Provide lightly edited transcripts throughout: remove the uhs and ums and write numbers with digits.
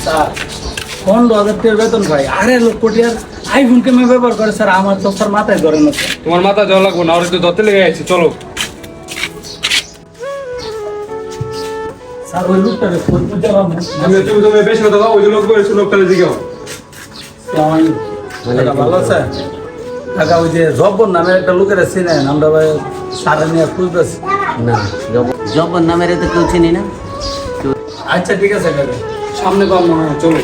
Sir 15,000 টাকার বেতন ভাই, আরে লোক কোটিয়ার আইফোন কেমন ব্যবহার করে স্যার, আমার তো স্যার মাথায় ধরে না স্যার। তোমার মাথা যাওয়া লাগবে না, ওরা তো ধরতে লেগে গেছে। চলো স্যার ওই লোকটারে ফোন করতে তুমি বেশি কথা বলো, ওই যে লোক বলেছে লোকটা জিগাও। ভালো স্যার কাকা, ওই যে জব্বর নামে একটা লোকের চিনেন, আমরা ভাই সারা নিয়ে খুঁজতেছি। না, জব্বর নামের তো কেউ চিনি না। আচ্ছা ঠিক আছে কাকা, সামনে পাম মনে হয়, চলো।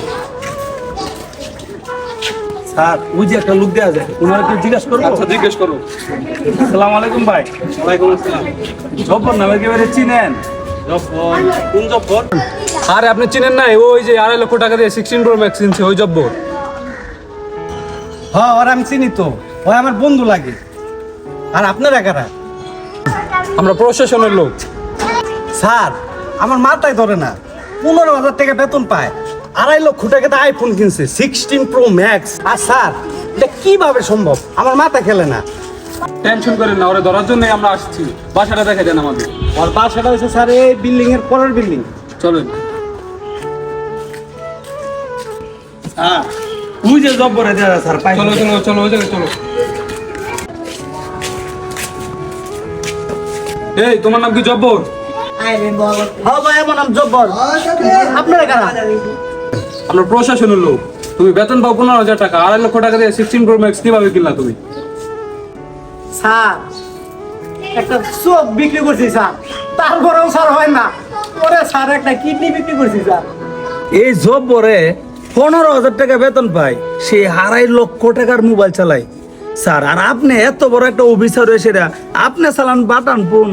স্যার ওই যে একটা লোক দেওয়া যায়, ওনারা কি জিজ্ঞাসা করবো? আচ্ছা জিজ্ঞেস করো। আসসালামু আলাইকুম ভাই। ওয়ালাইকুম আসসালাম। জব্বর নামে একেবারে চিনেন? জব্বর? কোন জব্বর? আরে আপনি চিনেন না, ওই যে 2.5 লক্ষ টাকা দিয়ে 16 প্রো ম্যাক্স কিনছে, ওই জব্বর। হ্যাঁ, আর আমি চিনি তো, ওই আমার বন্ধু লাগে। আর আপনারা কারা? আমরা প্রশাসনের লোক। স্যার, আমার মাথায় ধরে না, 15,000 টাকা বেতন পায়, 2.5 লক্ষ টাকাতে আইফোন কিনছে 16 প্রো ম্যাক্স। আর স্যার, এটা কিভাবে সম্ভব? আমার মাথা খেলে না। টেনশন করেন না, ওরা ধরার জন্যই আমরা আসছি। বাসাটা দেখে দেন আমাদের। ওর বাসাটা হচ্ছে স্যার এই বিল্ডিং এর পরের বিল্ডিং। চলেন। হ্যাঁ ওই যে জব্বরে দেওয়া স্যার, পাই চলো চলো চলো, ওই জায়গায় চলো। এই তোমার নাম কি জব্বর? হ্যাঁ ভাই, আমার নাম জব্বর। আপনারা কারা? আমরা প্রশাসনের লোক। তুমি বেতন পাও 15,000 টাকা, 2.5 লক্ষ টাকা দিয়ে 16 প্রো ম্যাক্স কিভাবে কিনলা তুমি? স্যার, একটা চোখ বিক্রি করছি স্যার, তারপরেও স্যার হয় না। ওরে স্যার, একটা কিডনি বিক্রি করছি স্যার। এই জব্বরে 15,000 টাকা বেতন পায়, সে 2.5 লক্ষ টাকার মোবাইল চালায় স্যার। আর আপনি এত বড় একটা অফিসার হয়ে সেটা আপনি চালান বাটান ফোন।